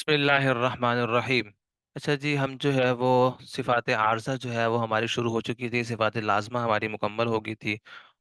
بسم اللہ الرحمن الرحیم۔ اچھا جی، ہم جو ہے وہ صفات عارضہ جو ہے وہ ہماری شروع ہو چکی تھی، صفات لازمہ ہماری مکمل ہو گئی تھی،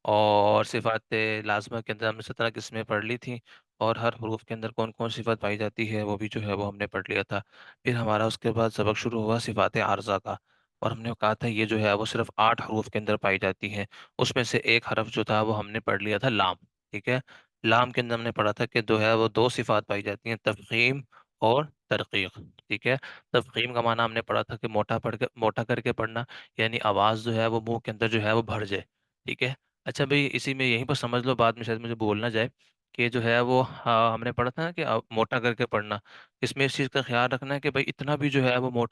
اور صفات لازمہ کے اندر ہم نے 17 قسمیں پڑھ لی تھیں، اور ہر حروف کے اندر کون کون صفت پائی جاتی ہے وہ بھی جو ہے وہ ہم نے پڑھ لیا تھا۔ پھر ہمارا اس کے بعد سبق شروع ہوا صفات عارضہ کا، اور ہم نے کہا تھا یہ جو ہے وہ صرف 8 حروف کے اندر پائی جاتی ہیں۔ اس میں سے ایک حرف جو تھا وہ ہم نے پڑھ لیا تھا لام، ٹھیک ہے۔ لام کے اندر ہم نے پڑھا تھا کہ جو ہے وہ دو صفات پائی جاتی ہیں، تفخیم اور ترقیق، ٹھیک ہے۔ تفخیم کا معنی ہم نے پڑھا تھا کہ موٹا کر کے پڑھنا، یعنی آواز جو ہے وہ منہ کے اندر جو ہے وہ بھر جائے، ٹھیک ہے۔ اچھا بھئی، اسی میں یہیں پر سمجھ لو، بعد میں شاید مجھے بولنا جائے کہ جو ہے وہ ہم نے پڑھا تھا نا کہ موٹا کر کے پڑھنا۔ اس میں اس چیز کا خیال رکھنا ہے کہ بھئی اتنا بھی جو ہے وہ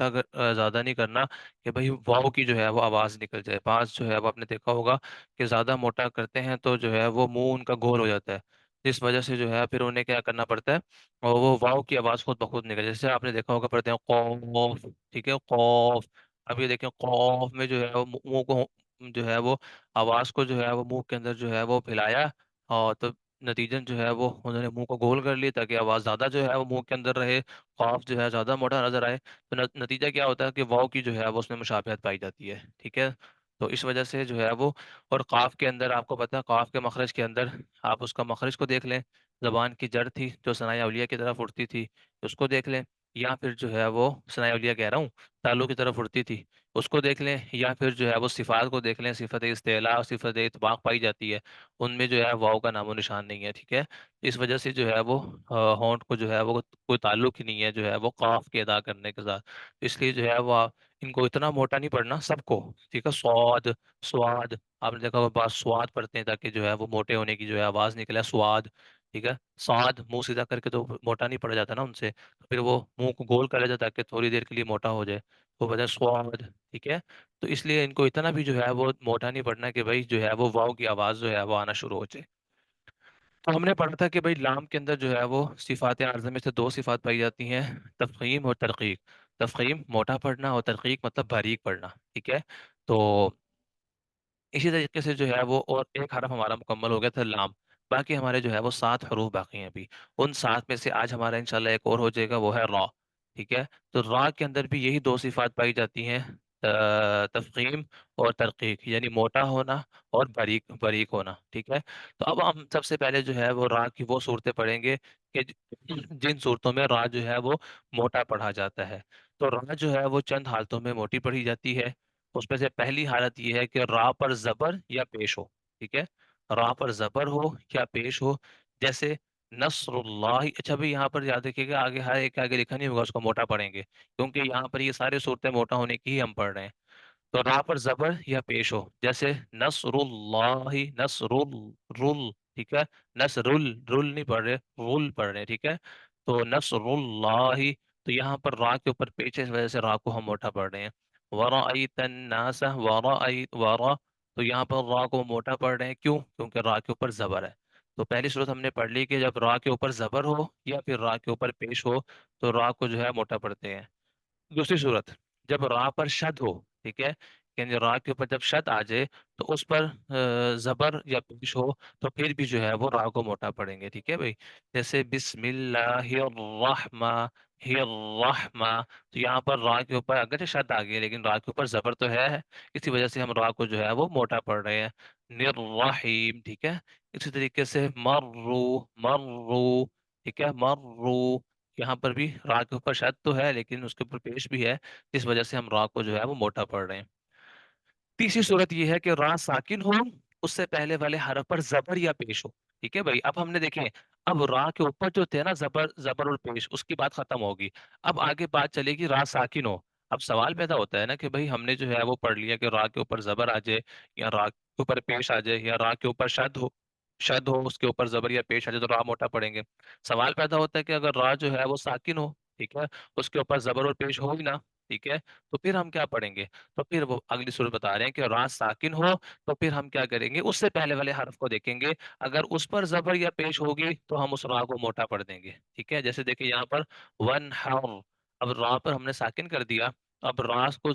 زیادہ نہیں کرنا کہ بھئی واو کی جو ہے وہ آواز نکل جائے۔ بعض جو ہے وہ آپ نے دیکھا ہوگا کہ زیادہ موٹا کرتے ہیں تو جو ہے وہ منہ ان کا گول ہو جاتا ہے، جس وجہ سے جو ہے پھر انہیں کیا کرنا پڑتا ہے، اور وہ واؤ کی آواز خود بخود نکل، جیسے آپ نے دیکھا ہوگا پڑھتے ہیں قوف، ٹھیک ہے، قوف۔ اب یہ دیکھیں قوف میں جو ہے وہ منہ کو جو ہے وہ آواز کو جو ہے وہ منہ کے اندر جو ہے وہ پھیلایا، اور تو نتیجن جو ہے وہ انہوں نے منہ کو گول کر لی تاکہ آواز زیادہ جو ہے وہ منہ کے اندر رہے، قاف جو ہے زیادہ موٹا نظر آئے، تو نتیجہ کیا ہوتا ہے کہ واؤ کی جو ہے وہ اس میں مشابہت پائی جاتی ہے، ٹھیک ہے۔ تو اس وجہ سے جو ہے وہ، اور قاف کے اندر آپ کو پتہ ہے، قاف کے مخرج کے اندر آپ اس کا مخرج کو دیکھ لیں، زبان کی جڑ تھی جو ثناء اولیہ کی طرف اڑتی تھی، اس کو دیکھ لیں، یا پھر جو ہے وہ ثناء اولیہ کہہ رہا ہوں، تالو کی طرف اڑتی تھی، اس کو دیکھ لیں، یا پھر جو ہے وہ صفات کو دیکھ لیں، صفت استعلاء اور صفت اطباق پائی جاتی ہے، ان میں جو ہے واو کا نام و نشان نہیں ہے، ٹھیک ہے۔ اس وجہ سے جو ہے وہ ہونٹ کو جو ہے وہ کوئی تعلق ہی نہیں ہے جو ہے وہ قاف کے ادا کرنے کے ساتھ، اس لیے جو ہے وہ ان کو اتنا موٹا نہیں پڑھنا سب کو، ٹھیک ہے۔ سواد، سواد، آپ نے دیکھا وہ بات سواد پڑھتے ہیں تاکہ جو ہے وہ موٹے ہونے کی جو ہے آواز نکلے، سواد، ٹھیک ہے۔ سعاد منہ سیدھا کر کے تو موٹا نہیں پڑ جاتا نا ان سے، تو پھر وہ منہ کو گول کر لیتا تاکہ تھوڑی دیر کے لیے موٹا ہو جائے، وہ بتا سواد، ٹھیک ہے۔ تو اس لیے ان کو اتنا بھی جو ہے وہ موٹا نہیں پڑنا کہ بھائی جو ہے وہ واو کی آواز جو ہے وہ آنا شروع ہو جائے۔ تو ہم نے پڑھا تھا کہ بھائی لام کے اندر جو ہے وہ صفات عارضہ میں سے دو صفات پائی جاتی ہیں، تفخیم اور ترقیق۔ تفخیم موٹا پڑھنا، اور ترقیق مطلب باریک پڑھنا، ٹھیک ہے۔ تو اسی طریقے سے جو ہے وہ اور ایک حرف ہمارا مکمل ہو گیا تھا لام، باقی ہمارے جو ہے وہ 7 حروف باقی ہیں ابھی۔ ان 7 میں سے آج ہمارا انشاءاللہ ایک اور ہو جائے گا، وہ ہے را، ٹھیک ہے۔ تو را کے اندر بھی یہی دو صفات پائی جاتی ہیں، تفخیم اور ترقیق، یعنی موٹا ہونا اور باریک باریک ہونا، ٹھیک ہے۔ تو اب ہم سب سے پہلے جو ہے وہ را کی وہ صورتیں پڑھیں گے کہ جن صورتوں میں را جو ہے وہ موٹا پڑھا جاتا ہے۔ تو را جو ہے وہ چند حالتوں میں موٹی پڑھی جاتی ہے۔ اس میں سے پہلی حالت یہ ہے کہ را پر زبر یا پیش ہو، ٹھیک ہے۔ را پر زبر ہو یا پیش ہو، جیسے نصر اللہ۔ اچھا بھائی، یہاں پر یاد رکھیے گا، آگے ہر ایک کے آگے لکھا نہیں ہوگا، اس کو موٹا پڑھیں گے، کیونکہ یہاں پر یہ سارے صورتیں موٹا ہونے کی ہی ہم پڑھ رہے ہیں۔ تو را پر زبر یا پیش ہو، جیسے نصر اللہ، نصر رل، ٹھیک ہے۔ نصر رل نہیں پڑھ رہے، رل پڑھ رہے ہیں، ٹھیک ہے۔ تو نصر اللہ، تو یہاں پر را کے اوپر پیش ہے، اس وجہ سے را کو ہم موٹا پڑھ رہے ہیں۔ ورأیت الناس، ورا، تو یہاں پر را کو موٹا پڑھ رہے ہیں، کیوں؟ کیونکہ را کے اوپر زبر ہے۔ تو پہلی صورت ہم نے پڑھ لی کہ جب را کے اوپر زبر ہو یا پھر را کے اوپر پیش ہو تو را کو جو ہے موٹا پڑھتے ہیں۔ دوسری صورت، جب را پر شد ہو، ٹھیک ہے، یعنی را کے اوپر جب شد آ جائے تو اس پر زبر یا پیش ہو تو پھر بھی جو ہے وہ را کو موٹا پڑھیں گے، ٹھیک ہے بھائی۔ جیسے بسم اللہ الرحمن الرحمہ، تو یہاں پر را کے اوپر اگرچہ شد آ گئی لیکن را کے اوپر زبر تو ہے، اسی وجہ سے ہم را کو جو ہے وہ موٹا پڑھ رہے ہیں۔ نررحیم، ٹھیک ہے۔ اسی طریقے سے مرو، مرو، ٹھیک ہے، مرو، یہاں پر بھی را کے اوپر شد تو ہے لیکن اس کے اوپر پیش بھی ہے، اس وجہ سے ہم را کو جو ہے وہ موٹا پڑھ رہے ہیں۔ تیسری صورت یہ ہے کہ را ساکن ہو، اس سے پہلے والے حرف پر زبر یا پیش ہو، ٹھیک ہے بھائی۔ اب ہم نے دیکھیں، اب را کے اوپر جو تھے نا زبر، زبر اور پیش، اس کی بات ختم ہوگی، اب آگے بات چلے گی را ساکن ہو۔ اب سوال پیدا ہوتا ہے نا کہ بھائی ہم نے جو ہے وہ پڑھ لیا کہ را کے اوپر زبر آ جائے یا را کے اوپر پیش آ جائے یا را کے اوپر شد ہو، شد ہو اس کے اوپر زبر یا پیش آ جائے تو را موٹا پڑھیں گے۔ سوال پیدا ہوتا ہے کہ اگر را جو ہے وہ ساکن ہو، ٹھیک ہے، اس کے اوپر زبر اور پیش ہو ہی نا، ٹھیک ہے، تو پھر ہم کیا پڑھیں گے؟ تو پھر وہ اگلی صورت بتا رہے ہیں کہ را ساکن ہو تو پھر ہم کیا کریں گے؟ اس سے پہلے والے حرف کو دیکھیں گے، اگر اس پر زبر یا پیش ہوگی تو ہم اس را کو موٹا پڑھ دیں گے، ٹھیک ہے۔ جیسے دیکھیں یہاں پر ون ہر، اب را پر ہم نے ساکن کر دیا، اب را کو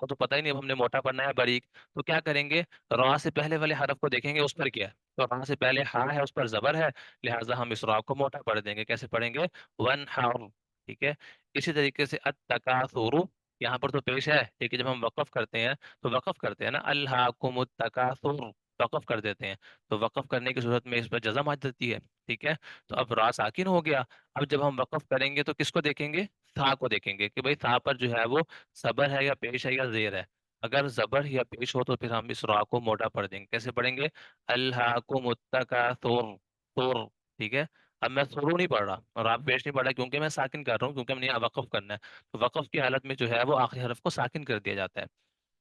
تو پتہ ہی نہیں، اب ہم نے موٹا پڑھنا ہے باریک، تو کیا کریں گے؟ را سے پہلے والے حرف کو دیکھیں گے اس پر کیا ہے، تو را سے پہلے ہا ہے، اس پر زبر ہے، لہٰذا ہم اس را کو موٹا پڑھ دیں گے۔ کیسے پڑھیں گے؟ ون ہر، ٹھیک ہے. اسی طریقے سے التکاثر، یہاں پر تو پیش ہے لیکن جب ہم وقف کرتے ہیں تو وقف کرتے ہیں نا، الہاکم التکاثر، وقف کر دیتے ہیں. تو وقف کرنے کی صورت میں اس پر جزم آ جاتی ہے. ٹھیک ہے. تو اب را ساکن ہو گیا. اب جب ہم وقف کریں گے تو کس کو دیکھیں گے؟ تھا کو دیکھیں گے کہ بھئی تھا پر جو ہے وہ صبر ہے یا پیش ہے یا زیر ہے. اگر زبر یا پیش ہو تو پھر ہم اس را کو موٹا پڑھ دیں گے. کیسے پڑھیں گے؟ الہاکم التکاثر، ثر. ٹھیک ہے. اب میں سرو نہیں پڑھ رہا اور آپ پیش نہیں پڑھ رہا کیونکہ میں ساکن کر رہا ہوں، کیونکہ ہم نے یہاں وقف کرنا ہے. تو وقف کی حالت میں جو ہے وہ آخری حرف کو ساکن کر دیا جاتا ہے.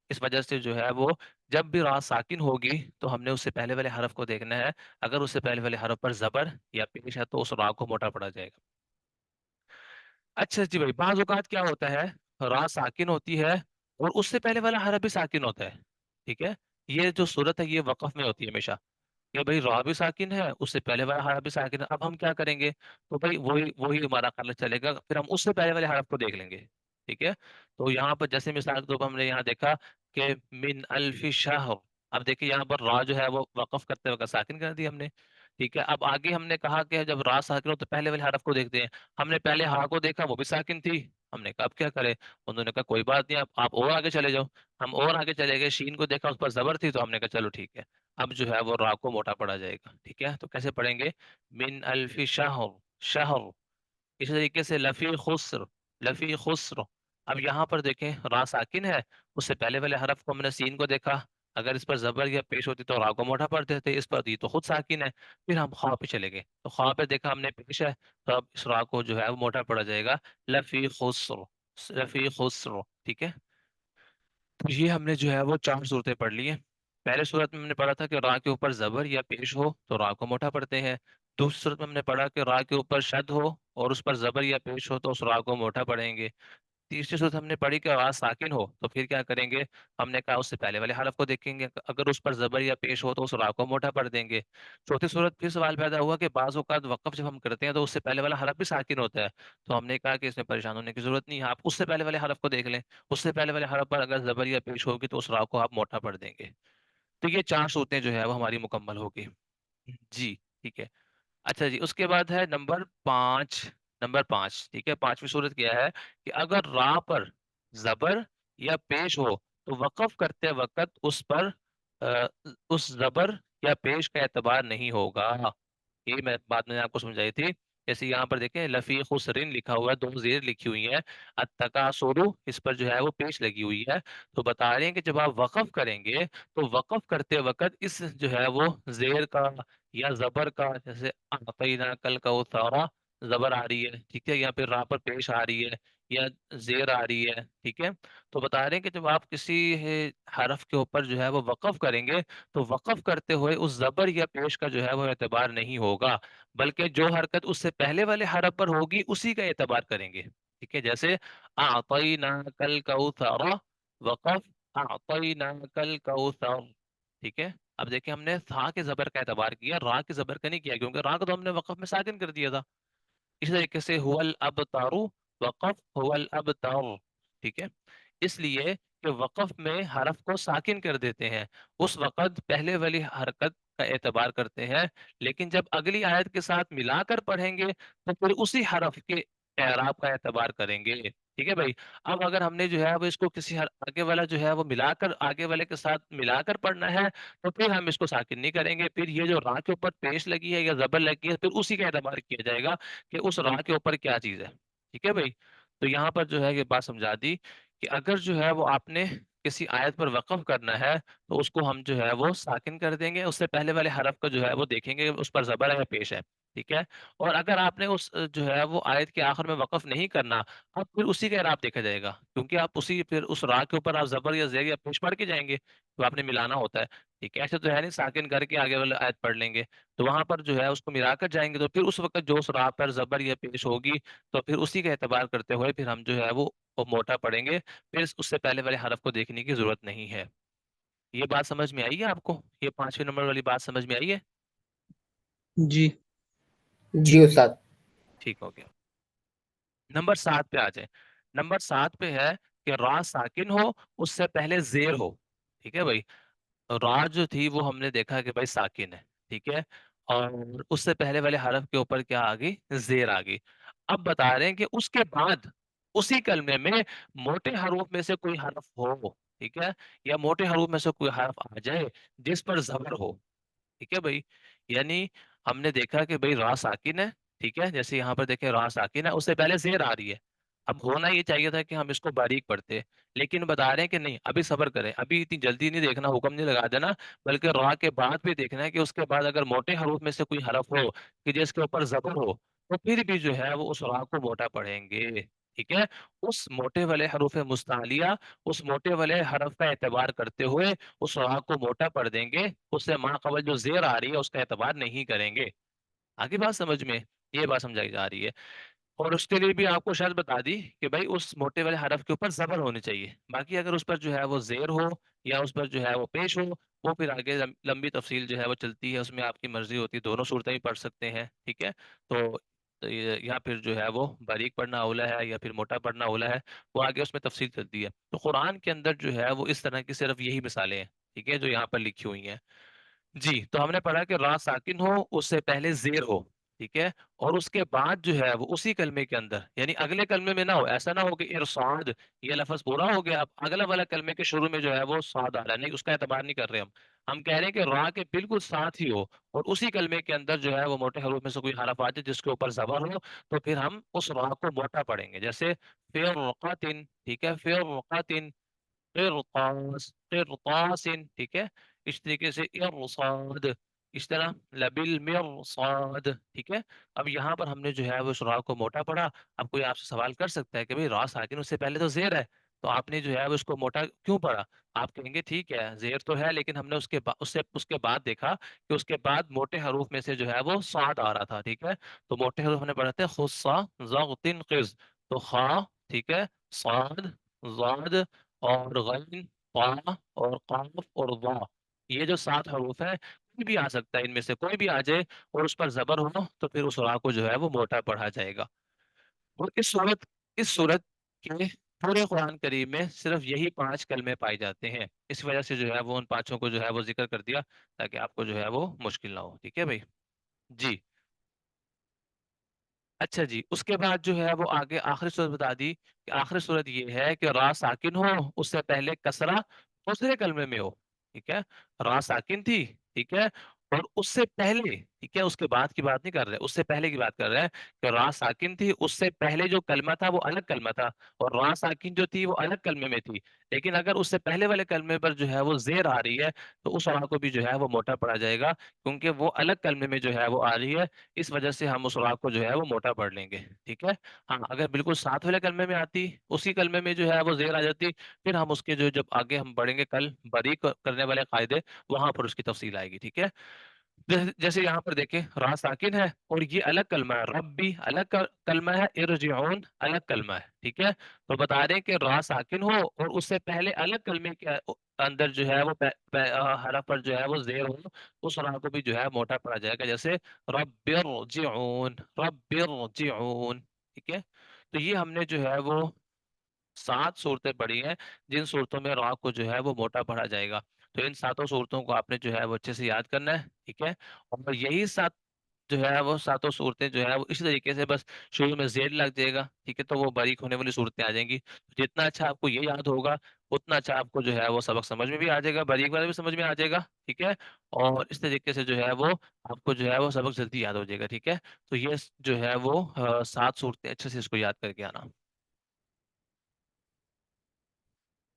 اس وجہ سے جو ہے وہ جب بھی را ساکن ہوگی تو ہم نے اس سے پہلے والے حرف کو دیکھنا ہے. اگر اس سے پہلے والے حرف پر زبر یا پیش ہے تو اس را کو موٹا پڑا جائے گا. اچھا جی بھائی، بعض اوقات کیا ہوتا ہے، را ساکن ہوتی ہے اور اس سے پہلے والا حرف بھی ساکن ہوتا ہے. ٹھیک ہے. یہ جو صورت ہے یہ وقف میں ہوتی ہے ہمیشہ کہ بھائی را بھی ساکن ہے، اس سے پہلے والا حرف بھی ساکن ہے. اب ہم کیا کریں گے؟ تو بھائی وہی وہی ہمارا خیال چلے گا، پھر ہم اس سے پہلے والے حرف کو دیکھ لیں گے. ٹھیک ہے. تو یہاں پر جیسے مثال کے طور پر ہم نے یہاں دیکھا کہ من الف شہر. اب دیکھیے یہاں پر را جو ہے وہ وقف کرتے وقت ساکن کر دی ہم نے. ٹھیک ہے. اب آگے ہم نے کہا کہ جب را ساکن ہو تو پہلے والے حرف کو دیکھتے ہیں. ہم نے پہلے ہا کو دیکھا، وہ بھی ساکن تھی. ہم نے کہا اب کیا کرے؟ انہوں نے کہا کوئی بات نہیں، آپ اور آگے چلے جاؤ. ہم اور آگے چلے گئے، شین کو دیکھا اس پر زبر تھی تو ہم نے کہا چلو ٹھیک ہے، اب جو ہے وہ را کو موٹا پڑا جائے گا. ٹھیک ہے. تو کیسے پڑھیں گے؟ من الف شہر، شہر. اسی طریقے سے لفی خسر، لفی خسر. اب یہاں پر دیکھیں را ساکن ہے، اس سے پہلے والے حرف کو ہم نے سین کو دیکھا، اگر اس پر زبر یا پیش ہوتی تو را کو موٹا پڑھتے تھے. اس پر یہ تو خود ساکن ہے. پھر ہم خواہ پہ چلے گئے تو خواہ پہ دیکھا ہم نے پیش ہے، تو اب اس را کو جو ہے وہ موٹا پڑا جائے گا. لفی خسر، لفی خسر. ٹھیک ہے. تو یہ ہم نے جو ہے وہ چار صورتیں پڑھ لی ہیں. پہلے صورت میں ہم نے پڑھا تھا کہ را کے اوپر زبر یا پیش ہو تو را کو موٹا پڑھتے ہیں. دوسری صورت میں ہم نے پڑھا کہ را کے اوپر شد ہو اور اس پر زبر یا پیش ہو تو اس را کو موٹا پڑھیں گے. تیسری صورت ہم نے پڑھی کہ را ساکن ہو تو پھر کیا کریں گے؟ ہم نے کہا اس سے پہلے والے حرف کو دیکھیں گے، اگر اس پر زبر یا پیش ہو تو اس را کو موٹا پڑھ دیں گے. چوتھی صورت پھر سوال پیدا ہوا کہ بعض اوقات وقف جب ہم کرتے ہیں تو اس سے پہلے والا حرف بھی ساکن ہوتا ہے. تو ہم نے کہا کہ اس میں پریشان ہونے کی ضرورت نہیں ہے، آپ اس سے پہلے والے حرف کو دیکھ لیں. اس سے پہلے والے حرف پر اگر زبر یا پیش ہوگی تو اس را کو آپ موٹا پڑھ دیں گے. تو یہ چار صورتیں جو ہے وہ ہماری مکمل ہوگی. جی ٹھیک ہے. اچھا جی، اس کے بعد ہے نمبر 5. نمبر 5. ٹھیک ہے. پانچویں صورت کیا ہے کہ اگر را پر زبر یا پیش ہو تو وقف کرتے وقت اس پر آ، اس زبر یا پیش کا اعتبار نہیں ہوگا. یہ میں بات میں نے آپ کو سمجھائی تھی. جیسے یہاں پر دیکھیں لفی خسرن لکھا ہوا ہے، دو زیر لکھی ہوئی ہیں. التکاسر، اس پر جو ہے وہ پیش لگی ہوئی ہے. تو بتا رہے ہیں کہ جب آپ وقف کریں گے تو وقف کرتے وقت اس جو ہے وہ زیر کا یا زبر کا، جیسے اعطینا کل کا اتارا زبر آ رہی ہے. ٹھیک ہے. یا پھر را پر پیش آ رہی ہے یا زیر آ رہی ہے. ٹھیک ہے. تو بتا رہے ہیں کہ جب آپ کسی حرف کے اوپر جو ہے وہ وقف کریں گے تو وقف کرتے ہوئے اس زبر یا پیش کا جو ہے وہ اعتبار نہیں ہوگا، بلکہ جو حرکت اس سے پہلے والے حرف پر ہوگی اسی کا اعتبار کریں گے. ٹھیک ہے. جیسے اعطینا کل کوثر، وقف اعطینا کل کوثر. ٹھیک ہے. اب دیکھیں ہم نے تھا کے زبر کا اعتبار کیا، را کے زبر کا نہیں کیا، کیونکہ را کو تو ہم نے وقف میں ساکن کر دیا تھا. اسی طریقے سے هو الابتر، وقف هو الابتر. ٹھیک ہے. اس لیے کہ وقف میں حرف کو ساکن کر دیتے ہیں، اس وقت پہلے والی حرکت کا اعتبار کرتے ہیں، لیکن جب اگلی آیت کے ساتھ ملا کر پڑھیں گے تو پھر اسی حرف کے اعراب کا اعتبار کریں گے. ٹھیک ہے بھائی. اب اگر ہم نے جو ہے وہ اس کو کسی آگے والا جو ہے وہ ملا کر آگے والے کے ساتھ ملا کر پڑھنا ہے تو پھر ہم اس کو ساکن نہیں کریں گے، پھر یہ جو را کے اوپر پیش لگی ہے یا زبر لگی ہے پھر اسی کا اعتبار کیا جائے گا کہ اس را کے اوپر کیا چیز ہے. ٹھیک ہے بھائی. تو یہاں پر جو ہے یہ بات سمجھا دی کہ اگر جو ہے وہ آپ نے کسی آیت پر وقف کرنا ہے تو اس کو ہم جو ہے وہ ساکن کر دیں گے، اس سے پہلے والے حرف کو جو ہے وہ دیکھیں گے اس پر زبر ہے یا پیش ہے. ٹھیک ہے. اور اگر آپ نے اس جو ہے وہ آیت کے آخر میں وقف نہیں کرنا، اب پھر اسی کا اعراب دیکھا جائے گا، کیونکہ آپ اسی پھر اس را کے اوپر آپ زبر یا زیر یا پیش پڑھ کے جائیں گے تو آپ نے ملانا ہوتا ہے. ٹھیک ہے. ایسے تو ہے نہیں ساکن کر کے آگے والے آیت پڑھ لیں گے، تو وہاں پر جو ہے اس کو ملا کر جائیں گے تو پھر اس وقت جو اس را پر زبر یا پیش ہوگی تو پھر اسی کا اعتبار کرتے ہوئے پھر ہم جو ہے وہ موٹا پڑھیں گے، پھر اس سے پہلے والے حرف کو دیکھنے کی ضرورت نہیں ہے. یہ بات سمجھ میں آئی ہے آپ کو؟ یہ 5ویں نمبر والی بات سمجھ میں آئی ہے؟ جی جی ٹھیک ہے. استاد. ٹھیک ہو گیا. نمبر 7 پہ آ جائیں. نمبر 7 پہ ہے کہ را ساکن ہو اس سے پہلے زیر ہو. ٹھیک ہے بھائی. را جو تھی وہ ہم نے دیکھا کہ بھائی ساکن ہے. ٹھیک ہے. اور اس سے پہلے والے حرف کے اوپر کیا آ گئی؟ زیر آ گئی. اب بتا رہے ہیں کہ اس کے بعد اسی کلمے میں موٹے حروف میں سے کوئی حرف ہو، ٹھیک ہے، یا موٹے حروف میں سے کوئی حرف آ جائے جس پر زبر ہو، ٹھیک ہے بھائی، یعنی ہم نے دیکھا کہ بھائی را ساکن ہے، ٹھیک ہے، جیسے یہاں پر دیکھیں را ساکن ہے، اس سے پہلے زیر آ رہی ہے، اب ہونا یہ چاہیے تھا کہ ہم اس کو باریک پڑھتے، لیکن بتا رہے ہیں کہ نہیں، ابھی صبر کریں، ابھی اتنی جلدی نہیں دیکھنا، حکم نہیں لگا دینا، بلکہ را کے بعد بھی دیکھنا ہے کہ اس کے بعد اگر موٹے حروف میں سے کوئی حرف ہو کہ جس کے اوپر زبر ہو، تو پھر بھی جو ہے وہ اس را کو موٹا پڑھیں گے، ٹھیک ہے، اس موٹے والے حروف مستعلیہ، اس موٹے والے حرف کا اعتبار کرتے ہوئے اس را کو موٹا پڑھ دیں گے، اس سے ماں قبل جو زیر آ رہی ہے اس کا اعتبار نہیں کریں گے، آگے بات سمجھ میں، یہ بات سمجھائی جا رہی ہے، اور اس کے لیے بھی آپ کو شرط بتا دی کہ بھائی اس موٹے والے حرف کے اوپر زبر ہونی چاہیے، باقی اگر اس پر جو ہے وہ زیر ہو یا اس پر جو ہے وہ پیش ہو، وہ پھر آگے لمبی تفصیل جو ہے وہ چلتی ہے، اس میں آپ کی مرضی ہوتی ہے، دونوں صورتیں بھی پڑھ سکتے ہیں، ٹھیک ہے، تو یا پھر جو ہے وہ باریک پڑھنا اولا ہے یا پھر موٹا پڑھنا اولا ہے، وہ آگے اس میں تفصیل چلتی ہے، تو قرآن کے اندر جو ہے وہ اس طرح کی صرف یہی مثالیں ہیں، ٹھیک ہے، جو یہاں پر لکھی ہوئی ہیں، جی، تو ہم نے پڑھا کہ را ساکن ہو، اس سے پہلے زیر ہو، ٹھیک ہے، اور اس کے بعد جو ہے وہ اسی کلمے کے اندر، یعنی اگلے کلمے میں نہ ہو، ایسا نہ ہو کہ ارصاد یہ لفظ پورا ہو گیا، اب اگلا والا کلمے کے شروع میں جو ہے وہ صاد آ رہا ہے، نہیں، اس کا اعتبار نہیں کر رہے ہم کہہ رہے ہیں کہ را کے بالکل ساتھ ہی ہو، اور اسی کلمے کے اندر جو ہے وہ موٹے حروف میں سے کوئی حرف آ جائے جس کے اوپر زبر ہو، تو پھر ہم اس را کو موٹا پڑھیں گے، جیسے فرقتن، ٹھیک ہے، فرقتن، قرطاس، ٹھیک ہے، اس طریقے سے ارصاد، اس طرح لبالمرصاد، ٹھیک ہے، اب یہاں پر ہم نے جو ہے وہ اس را کو موٹا پڑھا، اب کوئی آپ سے سوال کر سکتا ہے کہ بھئی را ساکن اس سے پہلے تو زیر ہے، تو آپ نے جو ہے وہ اس کو موٹا کیوں پڑھا؟ آپ کہیں گے ٹھیک ہے زیر تو ہے، لیکن ہم نے اس کے بعد دیکھا کہ اس کے بعد موٹے حروف میں سے جو ہے وہ صاد آ رہا تھا، ٹھیک ہے، تو موٹے حروف ہم نے پڑھے تھے خصا ضغطن قز، تو خا، ٹھیک ہے، صاد، ضاد اور غین، طا اور قاف اور ضا، یہ جو 7 حروف ہیں کوئی بھی آ سکتا ہے، ان میں سے کوئی بھی آ جائے اور اس پر زبر ہو تو پھر اس را کو جو ہے وہ موٹا پڑھا جائے گا، اور اس صورت کے پورے قرآن کریم میں صرف یہی 5 کلمے پائے جاتے ہیں، اس وجہ سے جو ہے وہ ان پانچوں کو جو ہے وہ ذکر کر دیا تاکہ آپ کو جو ہے وہ مشکل نہ ہو، ٹھیک ہے بھائی، جی، اچھا جی، اس کے بعد جو ہے وہ آگے آخری صورت بتا دی کہ آخری صورت یہ ہے کہ را ساکن ہو، اس سے پہلے کسرہ دوسرے کلمے میں ہو، ٹھیک ہے، را ساکن تھی، ٹھیک ہے، اور اس سے پہلے، ٹھیک ہے، اس کے بعد کی بات نہیں کر رہے، اس سے پہلے کی بات کر رہے ہیں کہ را ساکن تھی، اس سے پہلے جو کلمہ تھا وہ الگ کلمہ تھا، اور را ساکن جو تھی وہ الگ کلمے میں تھی، لیکن اگر اس سے پہلے والے کلمے پر جو ہے وہ زیر آ رہی ہے تو اس را کو بھی جو ہے وہ موٹا پڑا جائے گا، کیونکہ وہ الگ کلمے میں جو ہے وہ آ رہی ہے، اس وجہ سے ہم اس را کو جو ہے وہ موٹا پڑھ لیں گے، ٹھیک ہے، ہاں، اگر بالکل ساتھ والے کلمے میں آتی، اسی کلمے میں جو ہے وہ زیر آ جاتی، پھر ہم اس کے جو جب آگے ہم پڑھیں گے کل باریک کرنے والے قاعدے، وہاں پر اس کی تفصیل آئے گی، ٹھیک ہے، جیسے یہاں پر دیکھیں را ساکن ہے اور یہ الگ کلمہ ہے، رب بھی الگ کلمہ ہے، ارجعون الگ کلمہ ہے، ٹھیک ہے، تو بتا رہے ہیں کہ را ساکن ہو اور اس سے پہلے الگ کلمے کے اندر جو ہے وہ حرف پر جو ہے وہ زیر ہو، اس را کو بھی جو ہے موٹا پڑا جائے گا، جیسے رب ارجعون، رب ارجعون، ٹھیک ہے، تو یہ ہم نے جو ہے وہ 7 صورتیں پڑھی ہیں جن صورتوں میں را کو جو ہے وہ موٹا پڑھا جائے گا، تو ان 7 صورتوں کو آپ نے جو ہے وہ اچھے سے یاد کرنا ہے، ٹھیک ہے، اور یہی 7 جو ہے وہ 7 صورتیں جو ہے وہ اسی طریقے سے بس شروع میں زیر لگ جائے گا، ٹھیک ہے، تو وہ باریک ہونے والی صورتیں آ جائیں گی، جتنا اچھا آپ کو یہ یاد ہوگا اتنا اچھا آپ کو جو ہے وہ سبق سمجھ میں بھی آ جائے گا، باریک والا بھی سمجھ میں آ جائے گا، ٹھیک ہے، اور اس طریقے سے جو ہے وہ آپ کو جو ہے وہ سبق جلدی یاد ہو جائے گا، ٹھیک ہے، تو یہ جو ہے وہ 7 صورتیں اچھے سے اس کو یاد کر کے آنا۔